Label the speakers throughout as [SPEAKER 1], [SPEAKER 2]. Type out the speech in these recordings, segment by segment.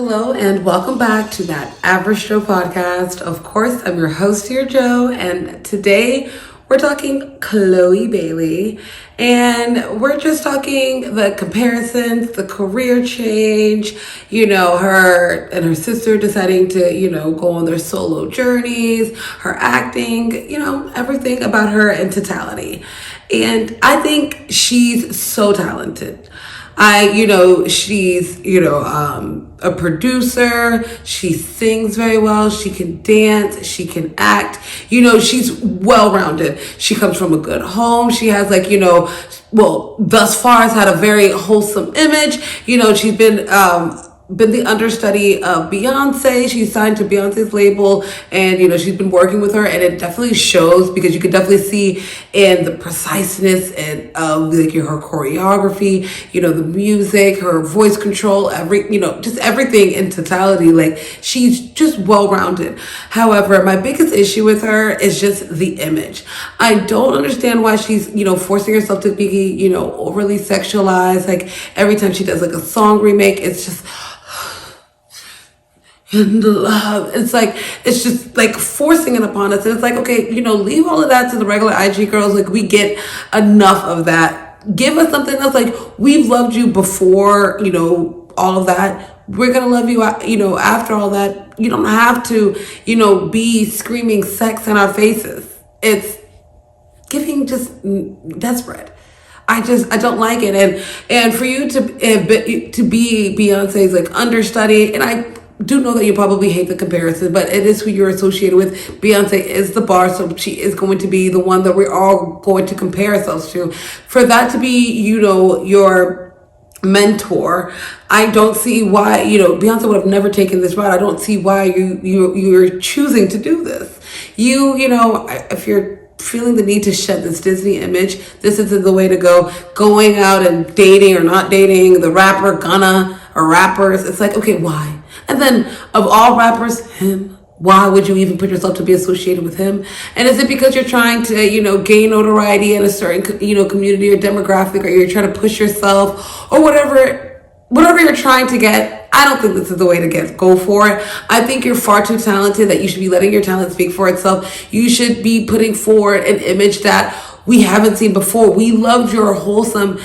[SPEAKER 1] Hello and welcome back to That Average Joe podcast. Of course, I'm your host here, Joe, and today we're talking Chloe Bailey, and we're just talking the comparisons, the career change, her and her sister deciding to, go on their solo journeys, her acting, everything about her in totality. And I think she's so talented. She's, a producer. She sings very well. She can dance. She can act. She's well-rounded. She comes from a good home. She has thus far has had a very wholesome image. She's been the understudy of Beyoncé. She's signed to Beyonce's label, and she's been working with her, and it definitely shows because you can definitely see in the preciseness and her choreography, the music, her voice control, just everything in totality. Like, she's just well-rounded. However, my biggest issue with her is just the image. I don't understand why she's forcing herself to be overly sexualized. Like, every time she does a song remake, it's just and love. It's just forcing it upon us. And it's okay, leave all of that to the regular IG girls. We get enough of that. Give us something else. We've loved you before, all of that. We're going to love you, after all that. You don't have to, be screaming sex in our faces. It's giving just desperate. I don't like it. And for you to be Beyonce's understudy, and I do know that you probably hate the comparison, but it is who you're associated with. Beyonce is the bar, so she is going to be the one that we're all going to compare ourselves to. For that to be, your mentor, I don't see why, Beyonce would have never taken this route. I don't see why you're choosing to do this. If you're feeling the need to shed this Disney image, this isn't the way to go. Going out and dating or not dating the rapper Gunna or rappers, it's okay, why? And then, of all rappers, him. Why would you even put yourself to be associated with him? And is it because you're trying to, gain notoriety in a certain, community or demographic, or you're trying to push yourself, or whatever you're trying to get? I don't think this is the way to go for it. I think you're far too talented that you should be letting your talent speak for itself. You should be putting forward an image that we haven't seen before. We loved your wholesome,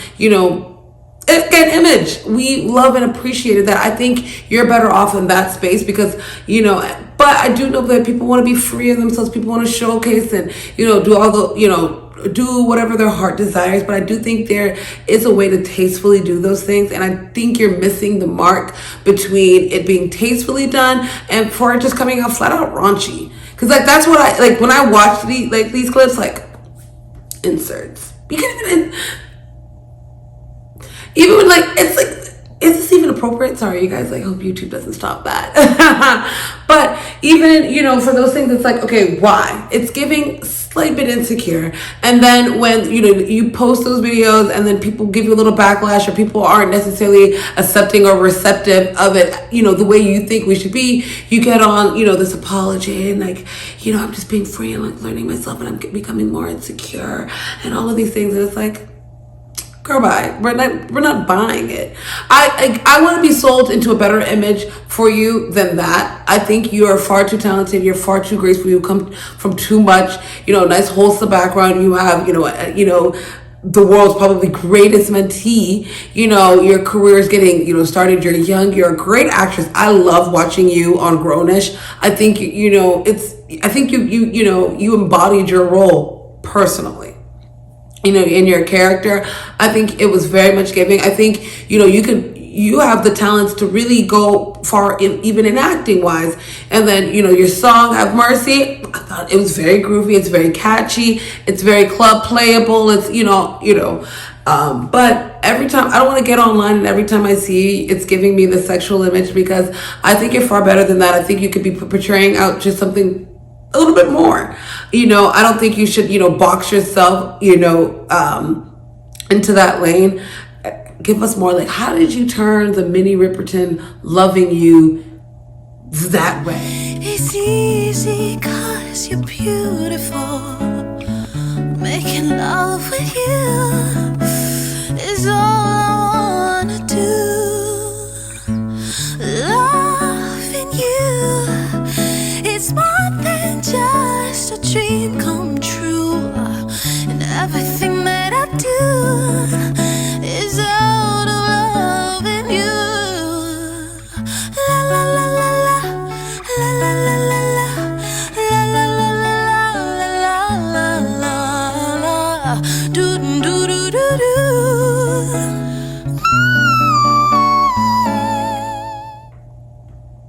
[SPEAKER 1] image. We love and appreciated that. I think you're better off in that space because, but I do know that people want to be free of themselves. People want to showcase and, do all the, do whatever their heart desires. But I do think there is a way to tastefully do those things. And I think you're missing the mark between it being tastefully done and for it just coming out flat out raunchy. Cause that's what I, when I watch these clips, inserts. You can even when is this even appropriate? Sorry, you guys, hope YouTube doesn't stop that. But even, for those things, it's okay, why? It's giving slight bit insecure. And then when, you post those videos and then people give you a little backlash or people aren't necessarily accepting or receptive of it, the way you think we should be, you get on, this apology and I'm just being free and learning myself and I'm becoming more insecure and all of these things. And it's girl, bye. We're not buying it. I want to be sold into a better image for you than that. I think you are far too talented. You're far too graceful. You come from too much, nice wholesome background. You have, the world's probably greatest mentee. Your career is getting, started. You're young. You're a great actress. I love watching you on Grownish. I think, I think you embodied your role personally. In your character. I think it was very much giving. I think, you have the talents to really go far even in acting wise. And then, your song, Have Mercy, I thought it was very groovy. It's very catchy. It's very club playable. It's, but every time I don't want to get online and every time I see it's giving me the sexual image because I think you're far better than that. I think you could be portraying out just something a little bit more. I don't think you should, box yourself, into that lane. Give us more how did you turn the Minnie Riperton loving you that way?
[SPEAKER 2] It's easy cause you're beautiful. Making love with you is all I wanna do. Love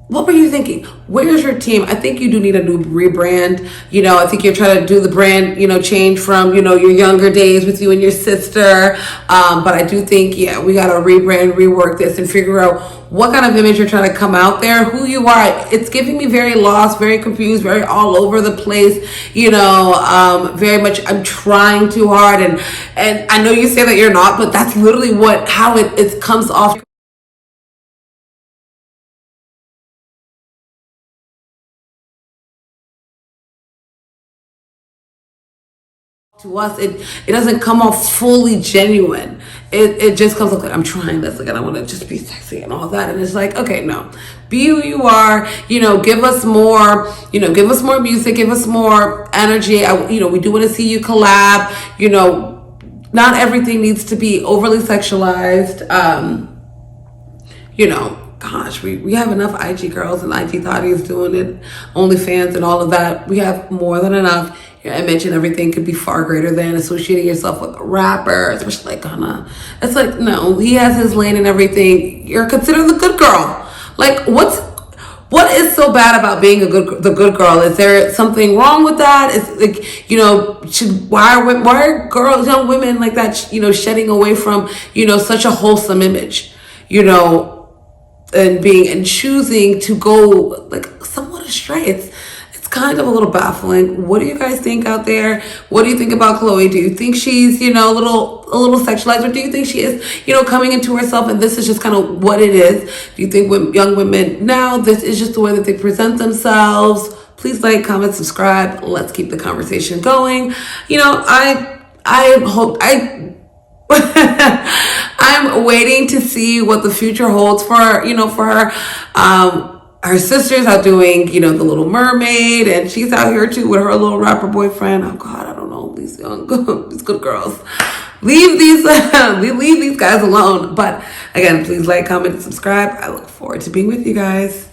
[SPEAKER 1] what were you thinking? Where's your team? I think you do need a new rebrand. I think you're trying to do the brand, change from, your younger days with you and your sister. But I do think, yeah, we got to rebrand, rework this, and figure out what kind of image you're trying to come out there, who you are. It's giving me very lost, very confused, very all over the place, very much I'm trying too hard. And I know you say that you're not, but that's literally how it comes off to us. It doesn't come off fully genuine. It just comes off like I'm trying this, like, and I want to just be sexy and all that, and it's like, okay, no, be who you are. Give us more. Give us more music, give us more energy. We do want to see you collab. Not everything needs to be overly sexualized. Gosh, we have enough IG girls and IG thotties doing it, OnlyFans and all of that. We have more than enough. I mentioned everything could be far greater than associating yourself with a rapper, especially like Ghana. It's like, no, he has his lane and everything. You're considered the good girl. Like, what is so bad about being the good girl? Is there something wrong with that? It's like, why are girls, young women like that, shedding away from, such a wholesome image, and choosing to go like somewhat astray. It's kind of a little baffling. What do you guys think out there? What do you think about Chloe? Do you think she's, a little sexualized, or do you think she is, coming into herself and this is just kind of what it is? Do you think with young women now, this is just the way that they present themselves? Please like, comment, subscribe. Let's keep the conversation going. I hope I'm waiting to see what the future holds for her. Her sisters are doing, the Little Mermaid, and she's out here too with her little rapper boyfriend. Oh God, I don't know, these these good girls. Leave these guys alone. But again, please like, comment, and subscribe. I look forward to being with you guys.